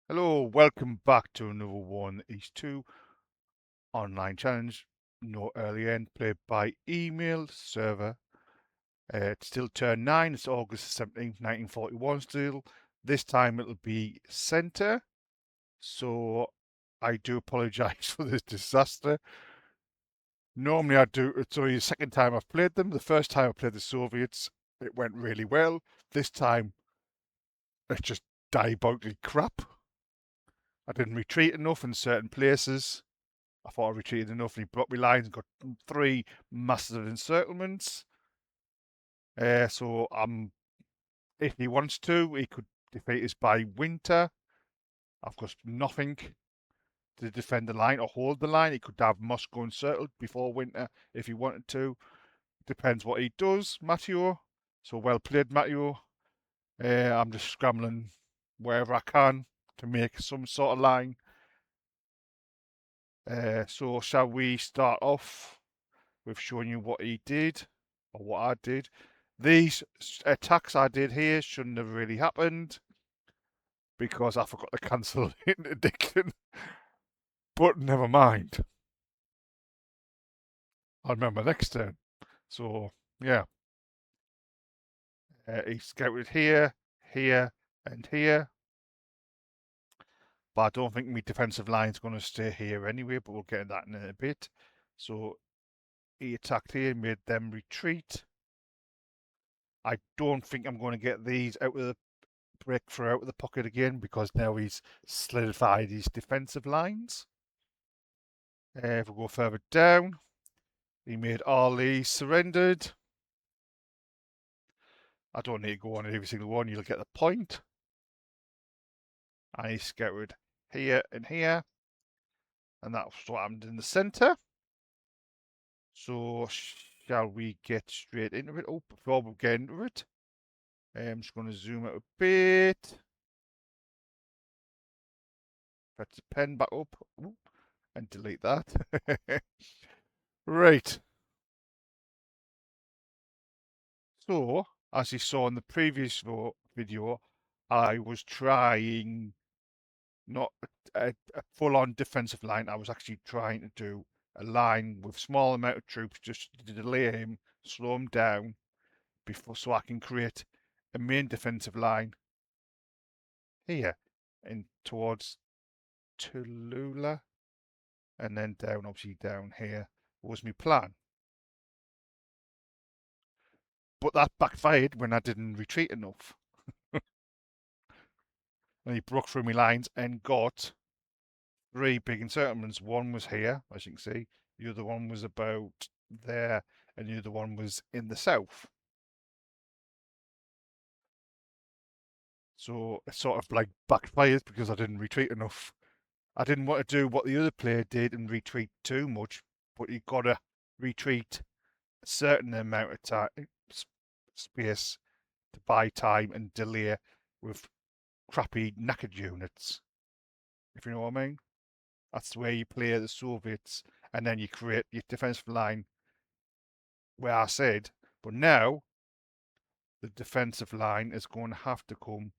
Hello, welcome back to another one East 2 online challenge. No early end, played by email server. It's still turn 9, it's August 17th, 1941 still. This time it'll be centre. So I do apologise for this disaster. Normally it's only the second time I've played them. The first time I played the Soviets, it went really well. This time it's just diabolically crap. I didn't retreat enough in certain places. I thought I retreated enough, and he blocked my lines and got 3 massive encirclements. So if he wants to, he could defeat us by winter. I've got nothing to defend the line or hold the line. He could have Moscow encircled before winter if he wanted to. Depends what he does, Matteo. So well played, Matteo. I'm just scrambling wherever I can to make some sort of line. So shall we start off with showing you what he did or what I did? These attacks I did here shouldn't have really happened because I forgot to cancel interdiction. But never mind. I'll remember next turn. So, yeah. He scouted here, here, and here. But I don't think my defensive line's going to stay here anyway, but we'll get into that in a bit. So, he attacked here, made them retreat. I don't think I'm going to get these out of the breakthrough out of the pocket again because now he's solidified his defensive lines. If we go further down, he made all these surrendered. I don't need to go on every single one, you'll get the point. And he scouted here and here. And that's what happened in the centre. So shall we get straight into it? Oh, before we get into it, I'm just going to zoom out a bit. Put the pen back up and delete that. Right. So, as you saw in the previous video, I was trying not a full-on defensive line. I was actually trying to do a line with small amount of troops just to delay him, slow him down, before so I can create a main defensive line here and towards Tulula, and then down, obviously down here was my plan. But that backfired when I didn't retreat enough. And he broke through my lines and got 3 big encirclements. One was here, as you can see. The other one was about there, and the other one was in the south. So it sort of like backfired because I didn't retreat enough. I didn't want to do what the other player did and retreat too much, but you got to retreat a certain amount of time, space to buy time and delay with crappy knackered units, if you know what I mean. That's the way you play the Soviets, and then you create your defensive line where I said, but now the defensive line is going to have to come.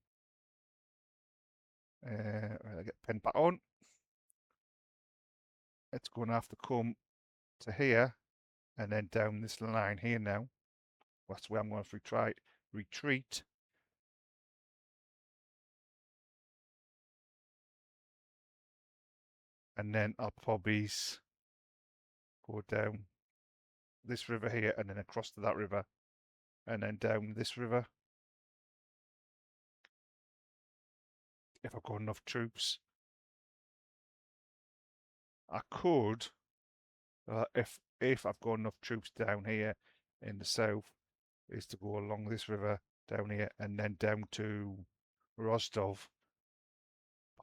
I get pen back on. It's going to have to come to here and then down this line here now. That's where I'm going to retreat. And then I'll probably go down this river here and then across to that river and then down this river if I've got enough troops. I could, if I've got enough troops down here in the south, is to go along this river down here and then down to Rostov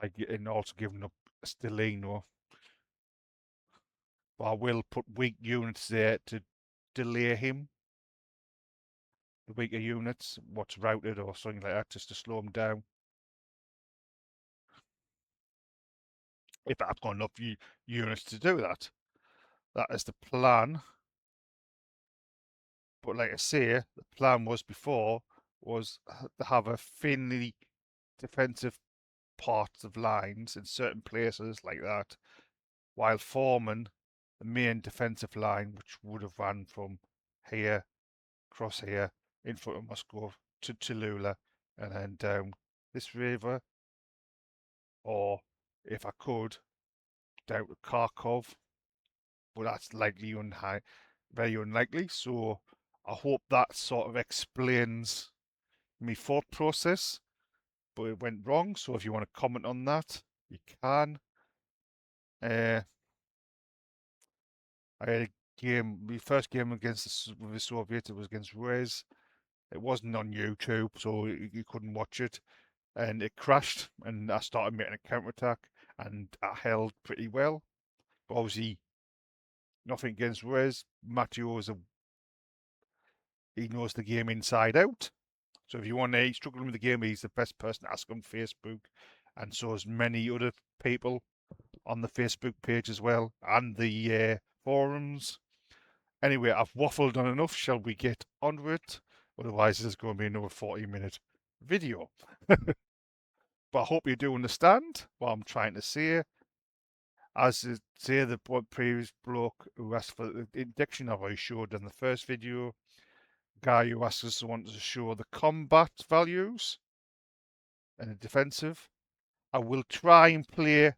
and also giving up Stelino. But I will put weak units there to delay him. The weaker units, what's routed or something like that, just to slow him down. If I've got enough units to do that. That is the plan. But like I say, the plan was before was to have a thinly defensive parts of lines in certain places like that, while forming the main defensive line, which would have run from here, across here, in front of Moscow to Tallulah, and then down this river, or if I could, down to Kharkov, but that's very unlikely. So I hope that sort of explains my thought process, but it went wrong. So if you want to comment on that, you can. I had a game, my first game against the Soviets, it was against Rez. It wasn't on YouTube, so you couldn't watch it. And it crashed, and I started making a counterattack, and I held pretty well. But obviously, nothing against Rez. Matteo he knows the game inside out. So if you want to, he's struggling with the game, he's the best person to ask on Facebook, and so is many other people on the Facebook page as well, and the forums. Anyway, I've waffled on enough. Shall we get on with it? Otherwise, this is going to be another 40-minute video. But I hope you do understand what I'm trying to say. As I say, the previous bloke who asked for the dictionary I showed in the first video, guy who asked us to want to show the combat values and the defensive. I will try and play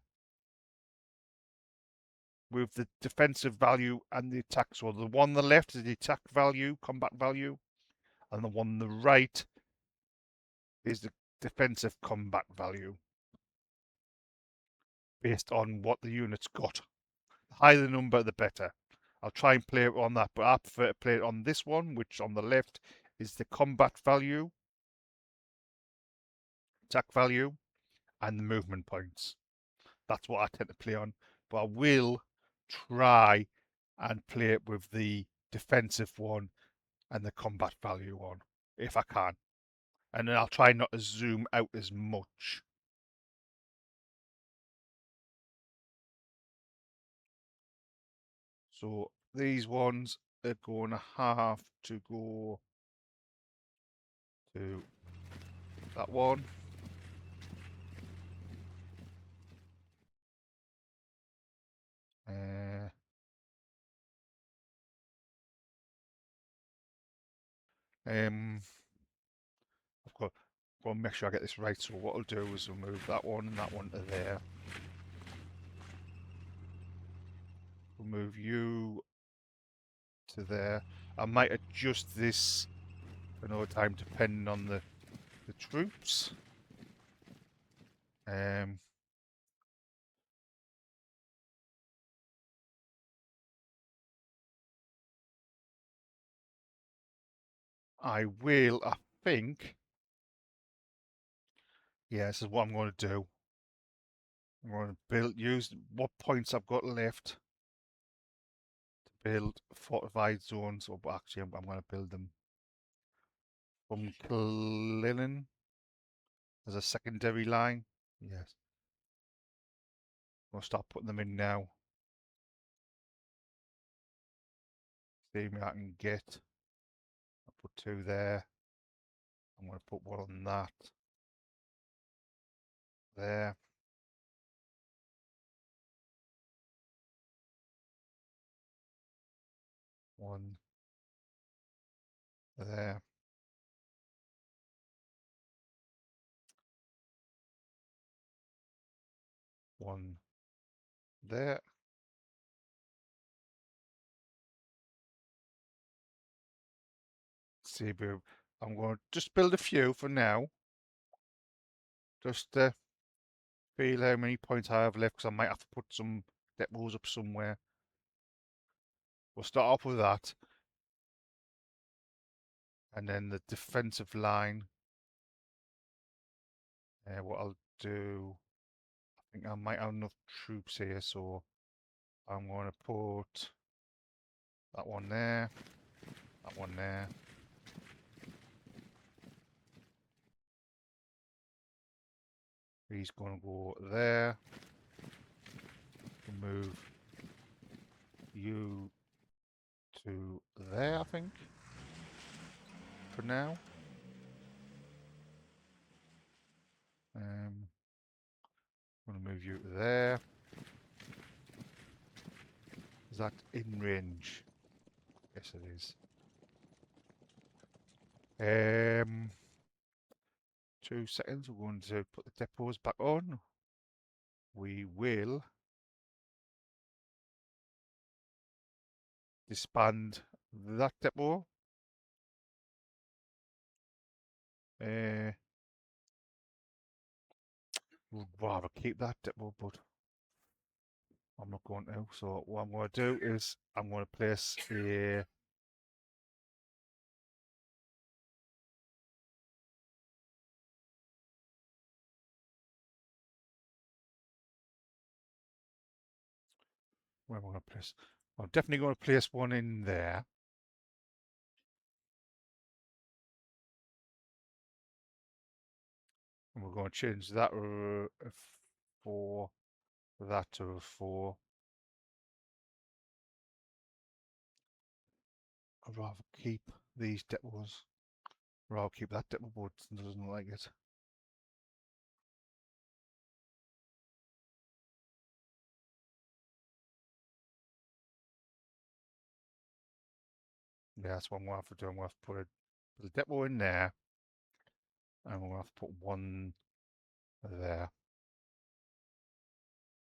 with the defensive value and the attack. So the one on the left is the attack value, combat value, and the one on the right is the defensive combat value based on what the unit's got. The higher the number, the better. I'll try and play it on that, but I prefer to play it on this one, which on the left is the combat value, attack value, and the movement points. That's what I tend to play on, but I will try and play it with the defensive one and the combat value one, if I can. And then I'll try not to zoom out as much. So these ones are going to have to go to that one. I've got to make sure I get this right. So what I'll do is we'll move that one and that one to there. We'll move you to there. I might adjust this another time depending on the troops. I will, I think. Yeah, this is what I'm going to do. I'm going to use what points I've got left to build fortified zones. Or actually, I'm going to build them from Klinin as a secondary line. Yes. I'm going to start putting them in now. See me I can get. I'll put 2 there. I'm going to put 1 on that. There. One there. One there. See, I'm going to just build a few for now. Just to feel how many points I have left, because I might have to put some depots up somewhere. We'll start off with that. And then the defensive line. What I'll do, I think I might have enough troops here, so I'm going to put that one there, that one there. He's going to go there. Move you to there, I think, for now. I'm going to move you to there. Is that in range? Yes, it is. 2 seconds. We're going to put the depots back on. We will disband that depot. Would rather keep that depot, but I'm not going to. So what I'm going to do is I'm going to place a where am I going to place? I'm definitely going to place one in there. And we're going to change that for that to 4. I'd rather keep these depots. Or I'll keep that depot, but it doesn't like it. Yeah, that's what I'm going to have to do. I'm going to have to put a depot in there. And I'm going to have to put one there.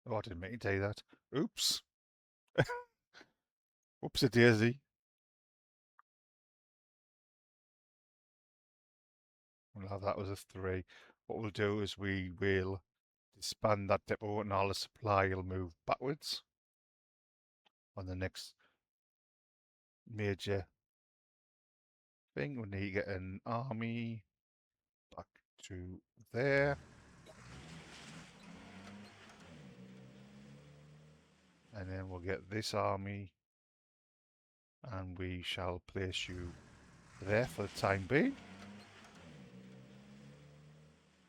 Oh, I didn't mean to tell you that. Oops. Oops a daisy. We'll have that as a 3. What we'll do is we will disband that depot and all the supply will move backwards on the next major thing. We need to get an army back to there. And then we'll get this army and we shall place you there for the time being.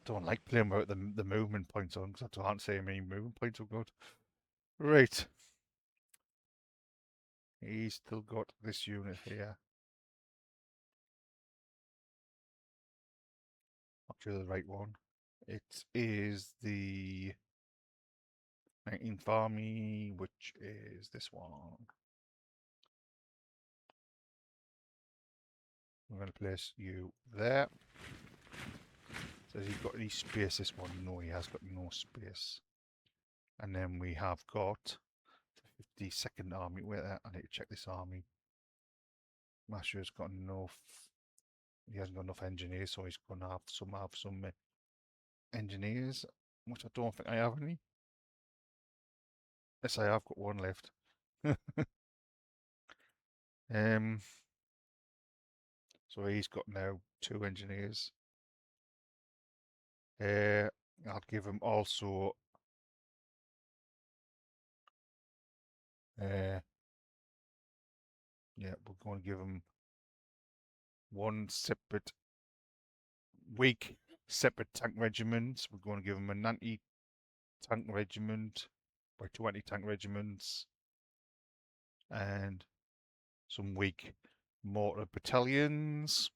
Don't like playing with the movement points on because I can't say how many movement points I've got. Right. He's still got this unit here. Actually, the right one. It is the 19th Army, which is this one. I'm going to place you there. Says he's got any space, this one? No, he has got no space. And then we have got the 52nd Army. Wait there, I need to check this army. Masher's got enough. He hasn't got enough engineers, so he's going to have some engineers, which I don't think I have any. Yes, I have got one left. So he's got now 2 engineers. I'll give him also yeah, we're going to give him one separate weak separate tank regiments. We're going to give him an anti-tank regiment by 2 anti-tank regiments and some weak mortar battalions.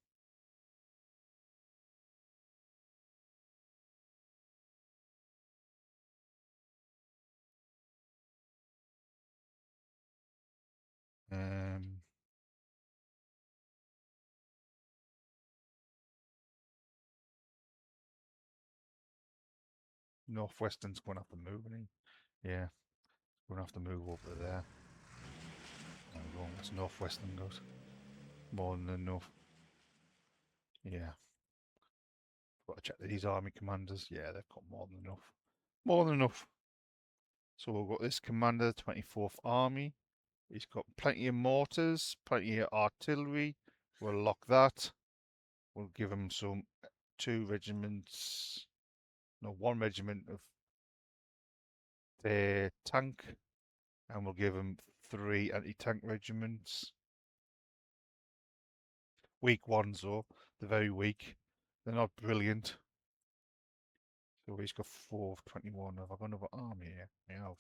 Northwestern's going to have to move, isn't he? Yeah, going to have to move over there. There we go. What's Northwestern got? More than enough. Yeah. Got to check these army commanders. Yeah, they've got more than enough. More than enough. So we've got this commander, 24th Army. He's got plenty of mortars, plenty of artillery. We'll lock that. We'll give him some 2 regiments, no, 1 regiment of their tank, and we'll give him 3 anti-tank regiments. Weak ones though, they're very weak. They're not brilliant. So he's got 4 of 21. Have I got another army here? I have.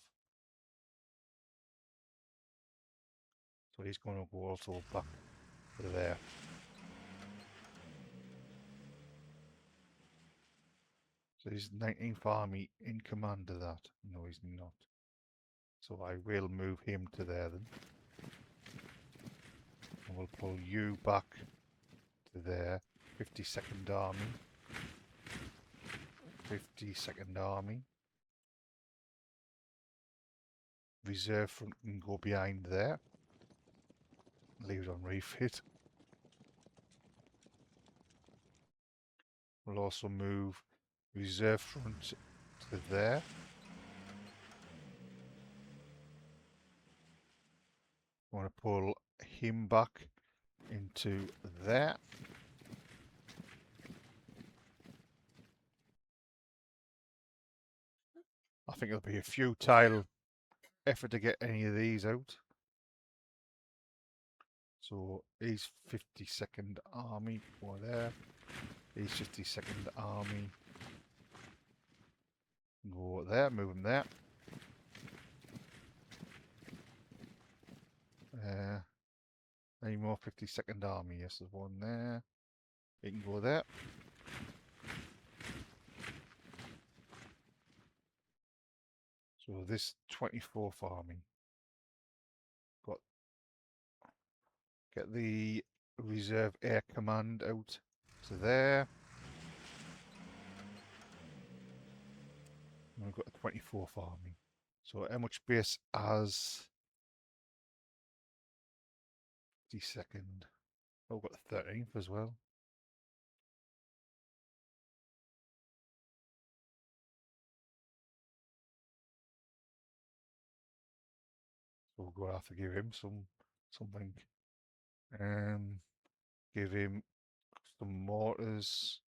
So he's going to go also back to there. So he's 19th Army in command of that. No, he's not. So I will move him to there then. And we'll pull you back to there. 52nd Army. 52nd Army. Reserve front can go behind there. Leave it on refit. We'll also move reserve front to there. I want to pull him back into there. I think it'll be a futile effort to get any of these out. So he's 52nd Army over there. He's 52nd Army. Go there, move him there. Any more 52nd Army? Yes, there's one there. He can go there. So this 24th Army. Get the Reserve Air Command out to there. And we've got the 24th Army. So how much base has 52nd? Oh, we've got the 13th as well. So we're going to have to give him something. Give him some mortars,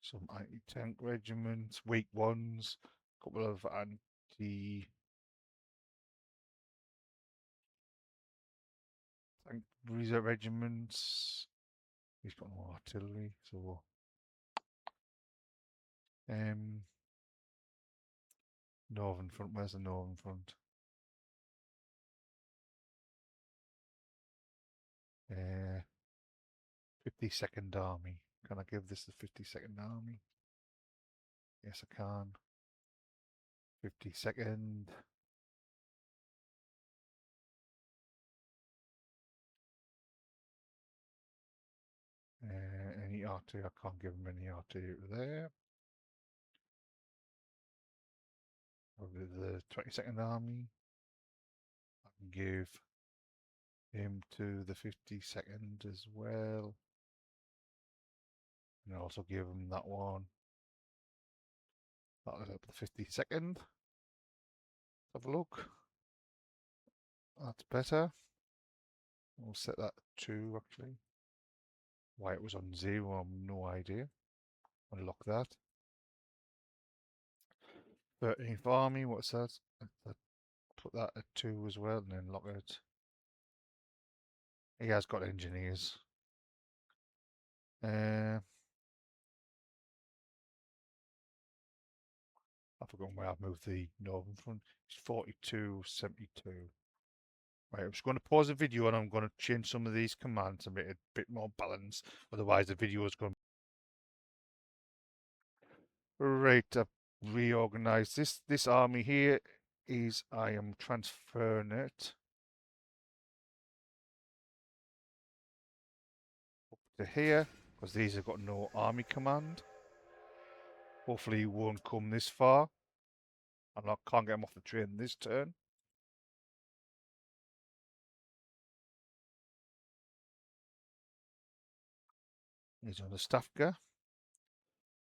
some anti-tank regiments, weak ones, a couple of anti-tank reserve regiments. He's got no artillery, so Northern Front. Where's the Northern Front? 52nd Army. Can I give this the 52nd Army? Yes, I can. 52nd. Any artillery? I can't give him any artillery there. Probably the 22nd Army. I can give him to the 52nd as well. And also give him that one. That'll help the 52nd. Have a look. That's better. We'll set that to 2 actually. Why it was on 0, I've no idea. Unlock that. 13th Army, what's that? Put that at 2 as well and then lock it. He has got engineers. I've forgotten where I've moved the Northern Front. It's 4272. Right, I'm just going to pause the video and I'm going to change some of these commands to make it a bit more balanced. Otherwise the video is going to... Right, I've reorganized this army here is I am transferring it up to here because these have got no army command. Hopefully he won't come this far and I can't get him off the train this turn. He's on the Stafka.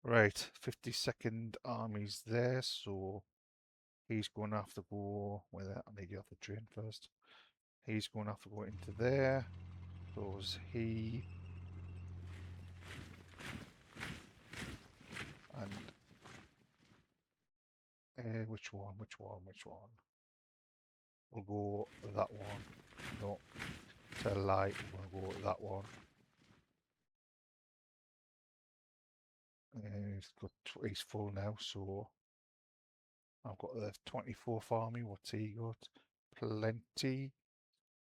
Right, 52nd Army's there, so he's going to have to go... Wait, I need to get off the train first. He's going to have to go into there. Goes he. And which one? We'll go that one. No, tell a lie. We'll go that one. He's full now, so I've got the 24th Army. What's he got? Plenty.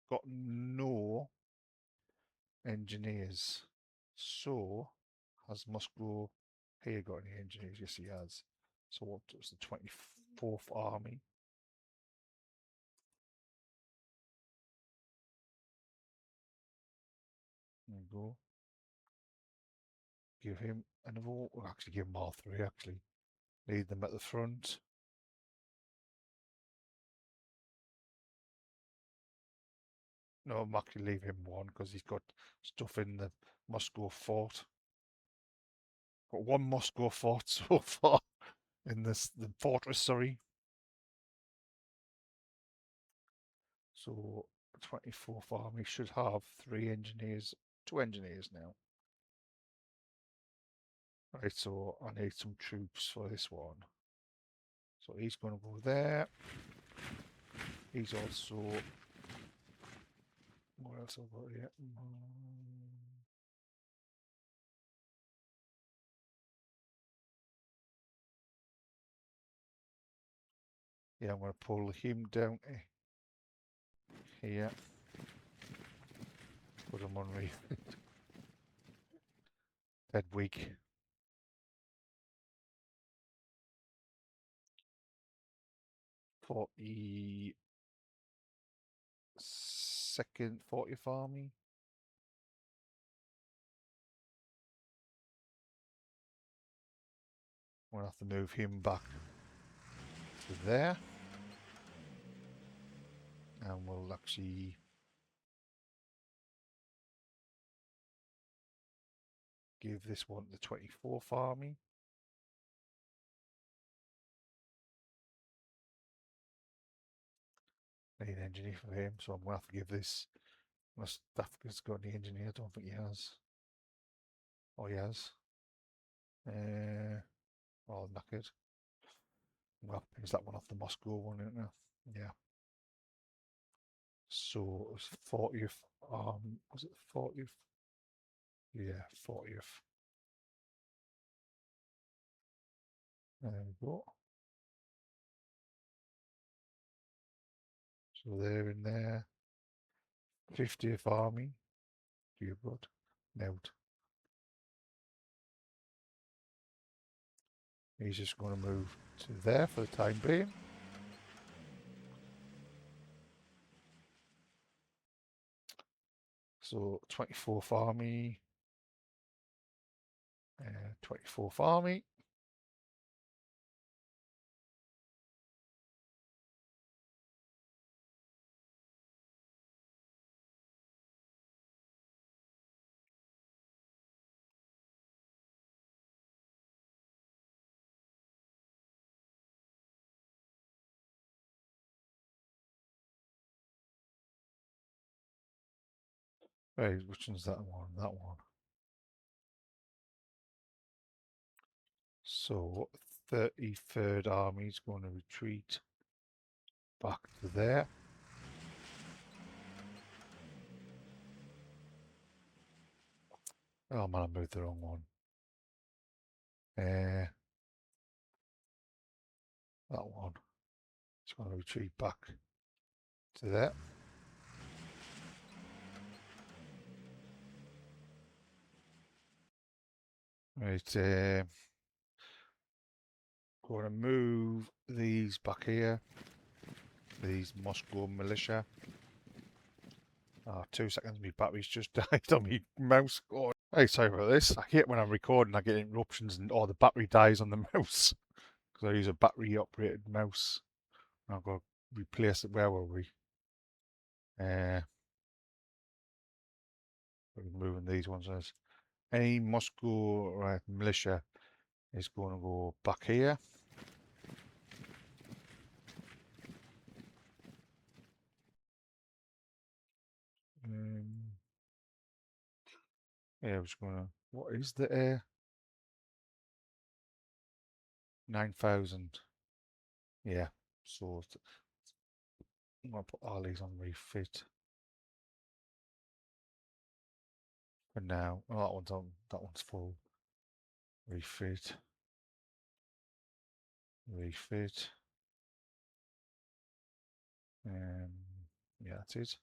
Got no engineers. So, as must go Here got any engineers? Yes, he has. So what was the 24th Army? There we go. Give him another. We'll actually give him all three. Actually, lead them at the front. No, I'm actually leave him one because he's got stuff in the Moscow fort. Got one Moscow fort so far in the fortress. Sorry. So 24th Army should have 3 engineers, 2 engineers now. Right, so I need some troops for this one. So he's going to go there. He's also... What else have I got here? Yeah, I'm going to pull him down here. Put him on me. Dead weak. Second 40th Army. We'll have to move him back to there. And we'll actually give this one to the 24th Army. Need an engineer for him, so I'm going to have to give this. Unless Dafka's got any engineer, I don't think he has. Oh, he has. Oh, knackered. Well, is that one off the Moscow one, isn't it? Yeah. So it was 40th. Was it 40th? Yeah, 40th. There we go. So they're in there. 50th Army. Dear God. Note. He's just going to move to there for the time being. So 24th Army. 24th Army. Right, which one's that one? That one. So 33rd Army is going to retreat back to there. Oh man, I moved the wrong one. That one. It's going to retreat back to there. Right, going to move these back here. These Moscow militia. 2 seconds, my battery's just died on my mouse. Oh, hey, sorry about this. I hate when I'm recording, I get interruptions and the battery dies on the mouse. Because I use a battery operated mouse. I've got to replace it. Where were we? We're moving these ones. Any Moscow militia is going to go back here. Yeah, I was going to. What is the air? 9,000. Yeah, so I'm going to put all these on refit for now. Oh, that one's on. That one's full. Refit. Refit. Yeah, that's it.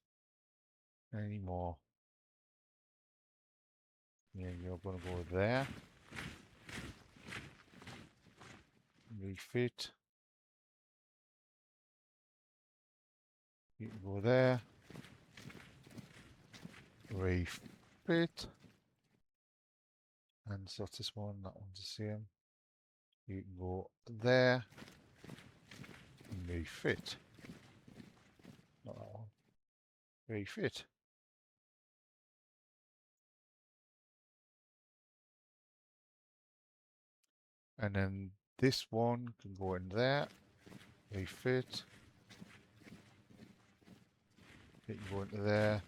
Any more? Yeah, you're going to go there. refit. You can go there, refit, and so this one, that one's the same. You can go there, refit, not that one, refit. And then this one can go in there, refit. It can go into there.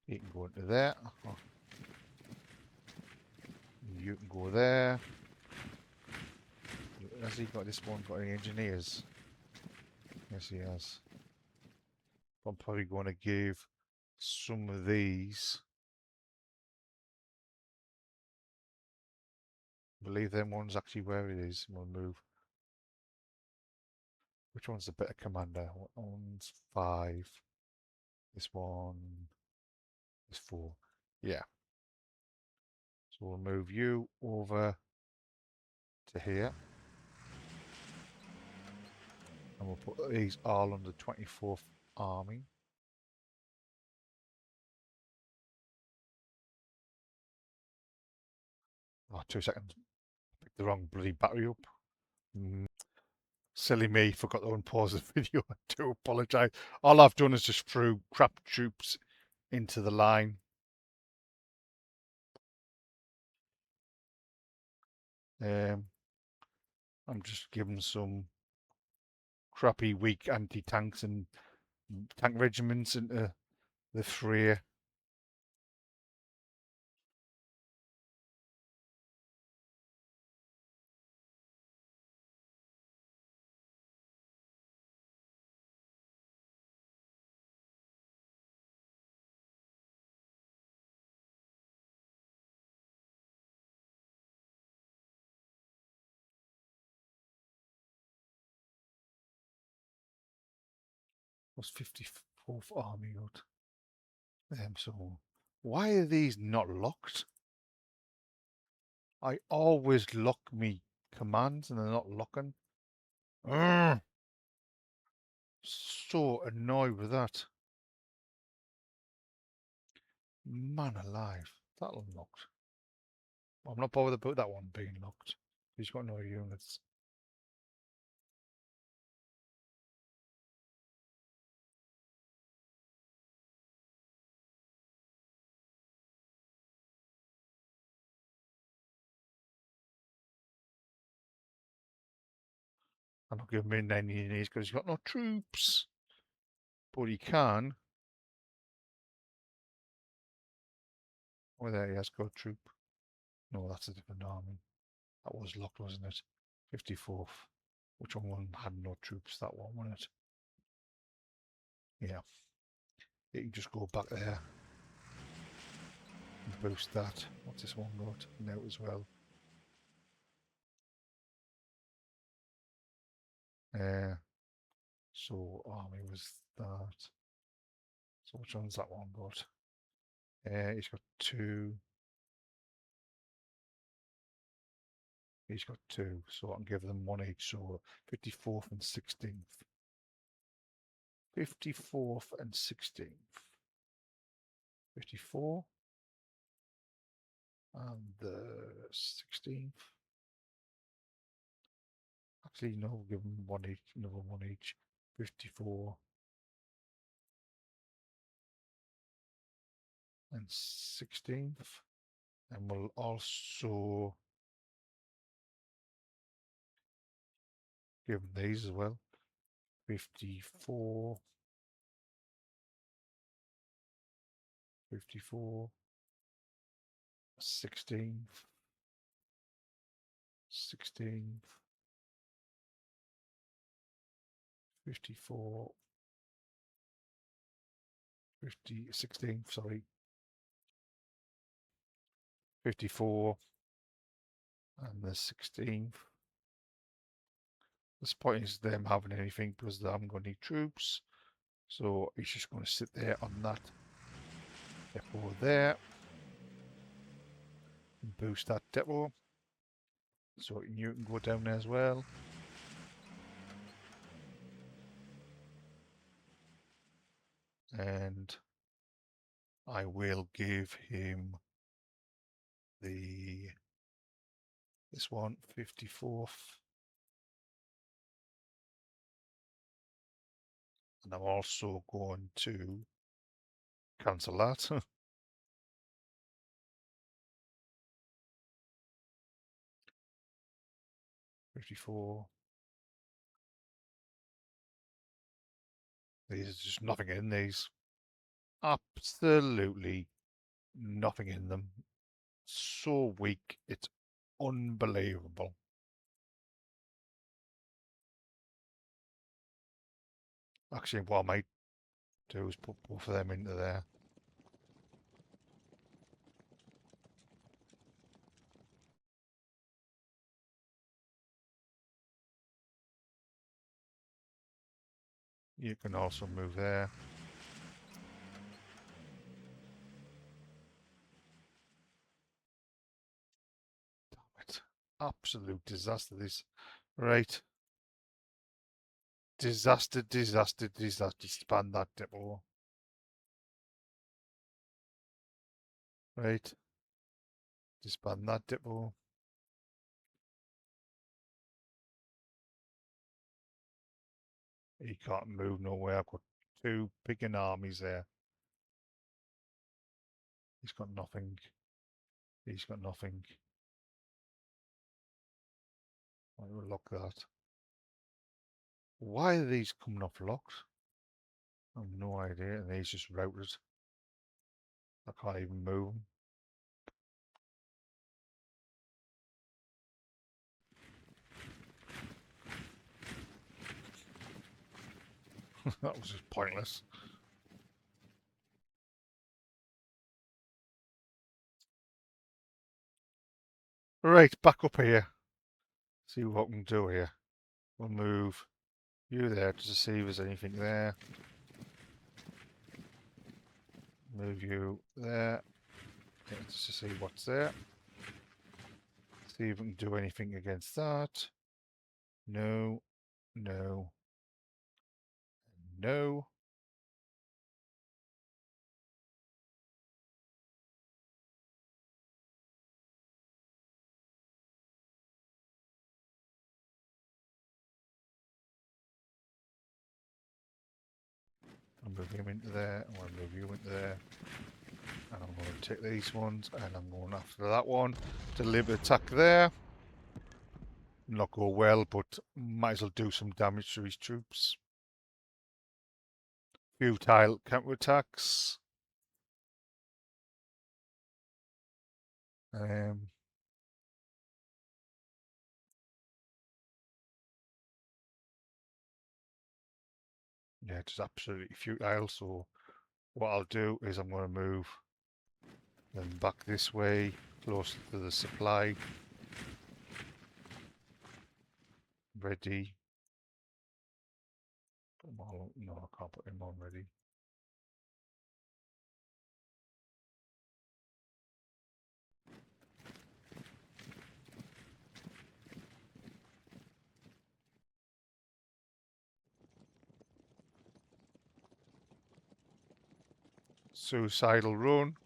It can go into there. Oh. You can go there. Has he got this one? Got any engineers? Yes, he has. I'm probably going to give some of these. I believe them ones actually where it is. We'll move. Which one's the better commander? What one's 5? This one is 4. Yeah. So we'll move you over to here. And we'll put these all on the 24th Army. Oh, 2 seconds. Picked the wrong bloody battery up. Silly me, forgot to unpause the video. I do apologise. All I've done is just threw crap troops into the line. I'm just giving some crappy, weak anti-tanks and tank regiments into the fray. Was 54th Army got them? So why are these not locked? I always lock me commands and they're not locking. So annoyed with that. Man alive, that unlocked. I'm not bothered about that one being locked. He's got no units. I'm not giving him any units because he's got no troops. But he can. Oh, there he has got a troop. No, that's a different army. That was locked, wasn't it? 54th. Which one had no troops? That one, wasn't it? Yeah. You can just go back there and boost that. What's this one got? Now as well. So army was that. So which one's that one got? He's got 2. He's got 2, so I can give them 1 each. So 54th and 16th. 54th and 16th. 54 and the 16th. Actually, no, we'll give them 1 each, another 1 each. 54 and 16th. And we'll also give them these as well. 54, 54, 16th, 16th, 54, 16th, sorry, 54, and the 16th. This point is them having anything because they haven't got any troops. So he's just going to sit there on that depot there and boost that depot. So you can go down there as well. And I will give him this one, 54th. And I'm also going to cancel that. 54. There's just nothing in these. Absolutely nothing in them. So weak. It's unbelievable. Actually, what I might do is put both of them into there. You can also move there. Damn it. Absolute disaster this. Right. Disaster, disaster, disaster. Disband that depot. Right. Disband that depot. He can't move nowhere. I've got two picking armies there. He's got nothing. He's got nothing. I will lock that. Why are these coming off locked? I have no idea. And he's just routed. I can't even move them. That was just pointless. Right, back up here. See what we can do here. We'll move you there just to see if there's anything there. Move you there just to see what's there. See if we can do anything against that. No, no, no. I'll move him into there. I'm going to move you into there. And I'm going to take these ones and I'm going after that one. Deliberate attack there. Not go well, but might as well do some damage to his troops. Futile counterattacks. Yeah, it's absolutely futile. So what I'll do is I'm going to move them back this way, closer to the supply. Ready. Put them all, no, I can't put them on ready. Suicidal run.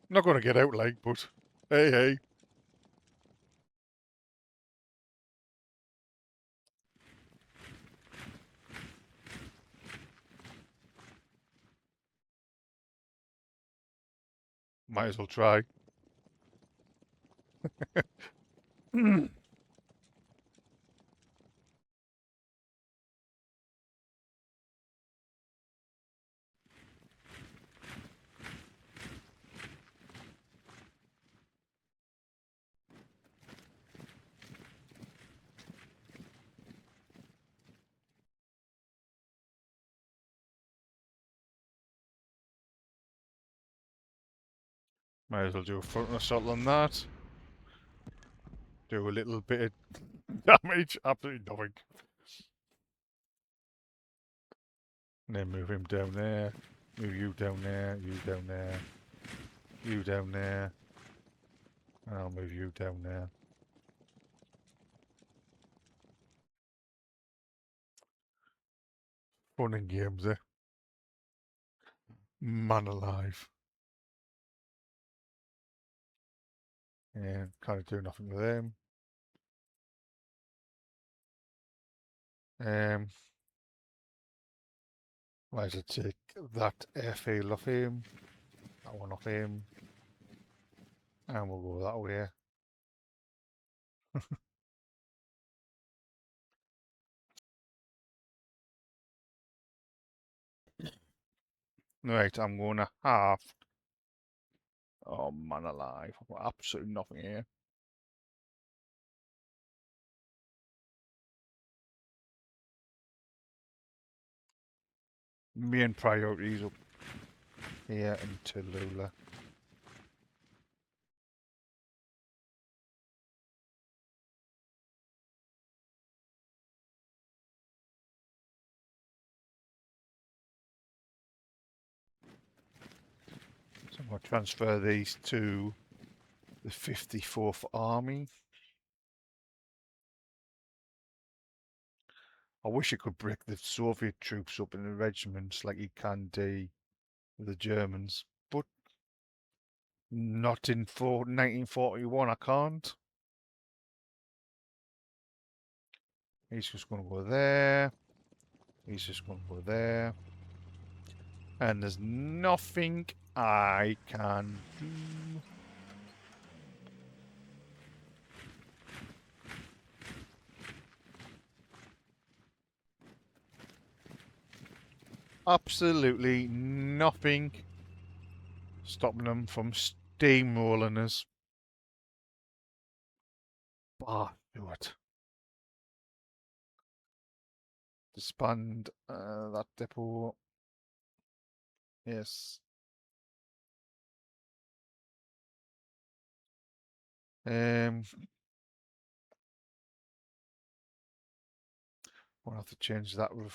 Not going to get out like, but hey, hey. Might as well try. Might as well do a front assault on that. Do a little bit of damage. Absolutely nothing. And then move him down there. Move you down there. You down there. You down there. And I'll move you down there. Fun and games, eh? Man alive. Yeah, kind of do nothing with them. Might as well take that airfield off him, that one off him, and we'll go that way. Right, I'm going to have. Oh man alive, I've got absolutely nothing here. Main priorities up here in Tallulah. So I'm going to transfer these to the 54th Army. I wish you could break the Soviet troops up into regiments like you can do with the Germans, but not in 1941, I can't. He's just going to go there. He's just going to go there. And there's nothing I can do. Absolutely nothing stopping them from steamrolling us. Do it. Disband that depot. Yes. We'll have to change that with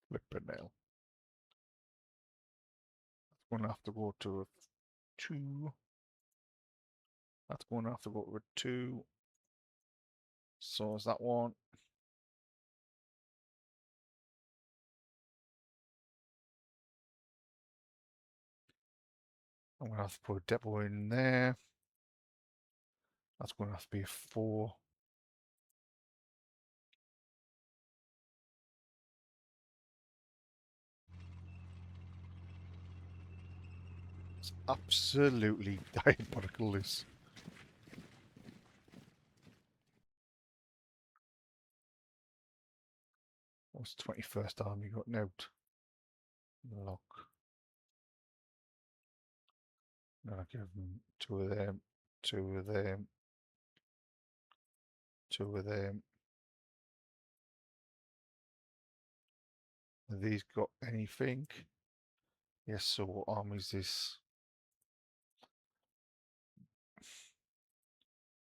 flipping hell. That's going to have to go to a 2. That's going to have to go to a 2. So is that one. I'm going to have to put a depot in there. That's going to have to be a 4. It's absolutely diabolical, this. What's 21st Army got out? Lock. No, I give them 2 of them, 2 of them, 2 of them. Have these got anything? Yes, so what army is this?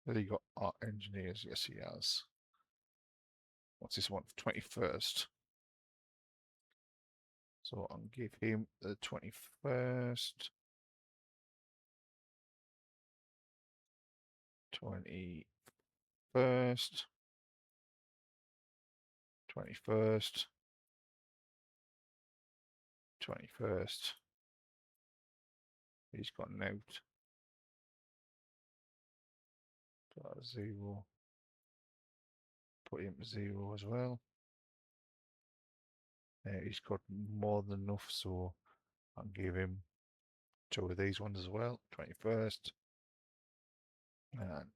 Has he got art engineers? Yes, he has. What's this one? 21st. So I'll give him the 21st. 21st. 21st. 21st. He's got an out. 0. Put him to 0 as well. He's got more than enough, so I'll give him 2 of these ones as well. 21st. And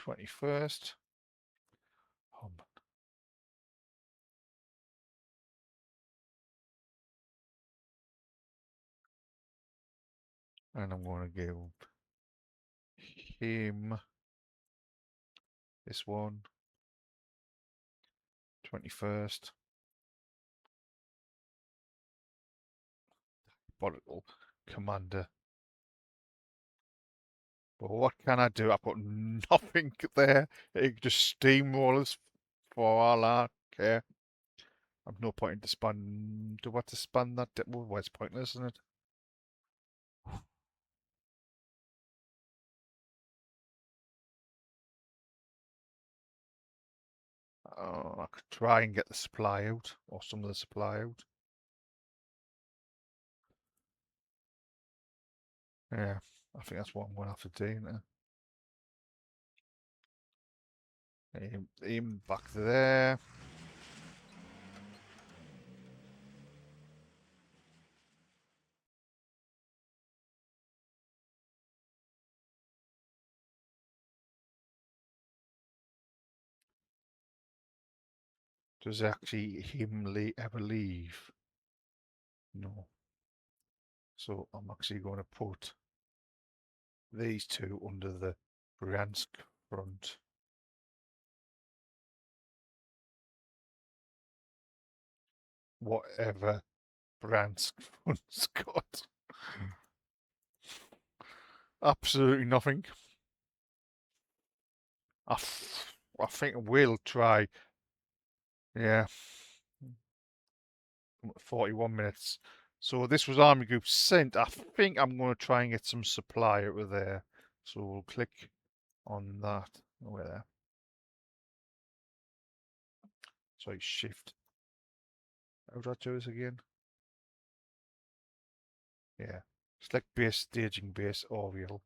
21st. Oh, and I'm going to give him this one. 21st. Bottle commander. But what can I do? I put nothing there. It just steamrollers for all I care. I've no point in disband. Do what disband that? Well, it's pointless, isn't it? I could try and get the supply out, or some of the supply out. Yeah, I think that's what I'm going to have to do now. Aim back to there. Does actually him ever leave? No. So I'm actually going to put these two under the Bryansk front. Whatever Bryansk front's got. Absolutely nothing. I think we'll try. Yeah. 41 minutes. So this was Army Group sent. I think I'm going to try and get some supply over there. So we'll click on that. Over there. Sorry, shift. How do I do this again? Yeah. Select base, staging base, Oriel.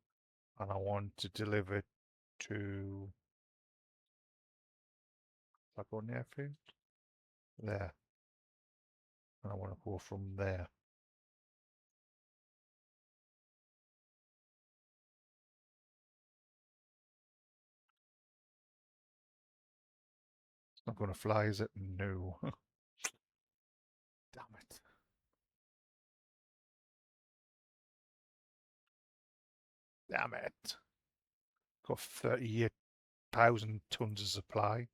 And I want to deliver it to... Is that on the airfield? There. And I want to go from there. It's not going to fly, is it? No. Damn it. Damn it. Got 38,000 tons of supply.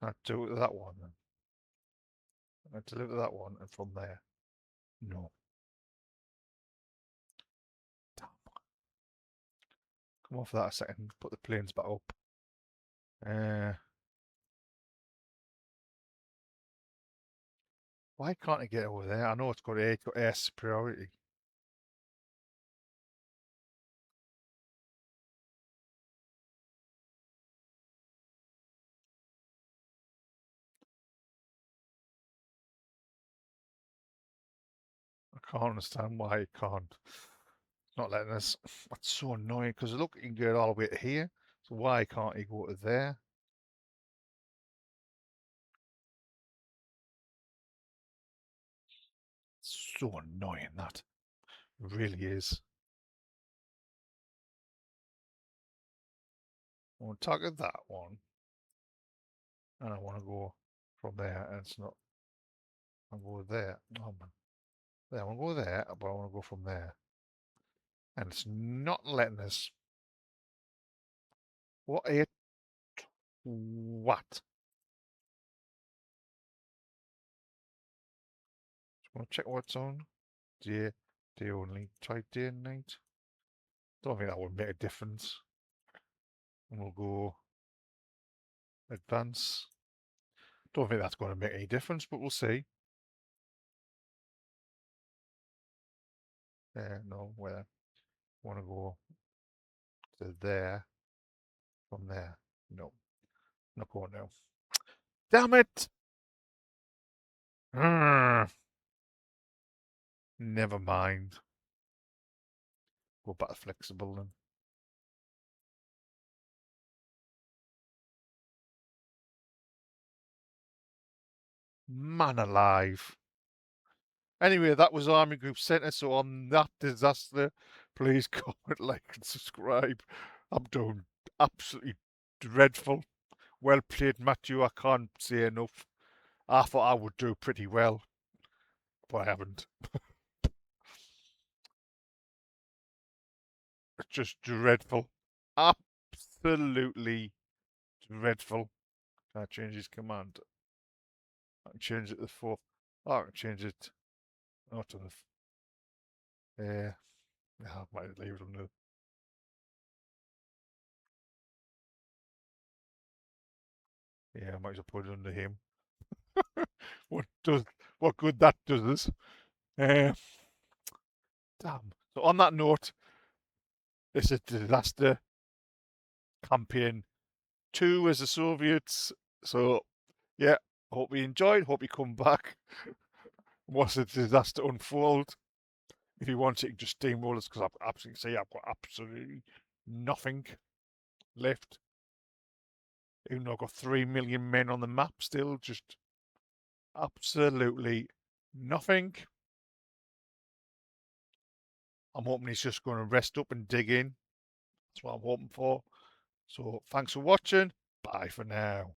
I do that one then. I deliver that one and from there. No. Damn. Come off that a second. Put the planes back up. Why can't I get over there? I know it's got air superiority. I can't understand why it can't. It's not letting us. That's so annoying because look, you can get all the way to here. So why can't he go to there? It's so annoying that. It really is. I want to target that one. And I want to go from there and it's not. I go there. Oh man. There, I want to go there, but I want to go from there. And it's not letting us. What a what? Just want to check what's on. Day only. Try day and night. Don't think that would make a difference. And we'll go advance. Don't think that's going to make any difference, but we'll see. No, where? Want to go to there from there. No, not going now. Damn it! Never mind. Go back to flexible then. Man alive. Anyway, that was Army Group Centre. So on that disaster, please comment, like, and subscribe. I'm doing absolutely dreadful. Well played, Matthew. I can't say enough. I thought I would do pretty well, but I haven't. It's just dreadful. Absolutely dreadful. Can I change his command? I can change it to the fourth. Oh, I can change it. Not to the. Yeah. I might leave it on the. Yeah, I might as well put it under him. What good that does us? Uh, damn. So on that note, It's a disaster. Campaign 2 as the Soviets. So, yeah, hope you enjoyed. Hope you come back. Watch the disaster unfold. If you want it, you can just steamroll us because I've got absolutely nothing left. Even though I've got 3 million men on the map still, just absolutely nothing. I'm hoping he's just going to rest up and dig in. That's what I'm hoping for. So thanks for watching. Bye for now.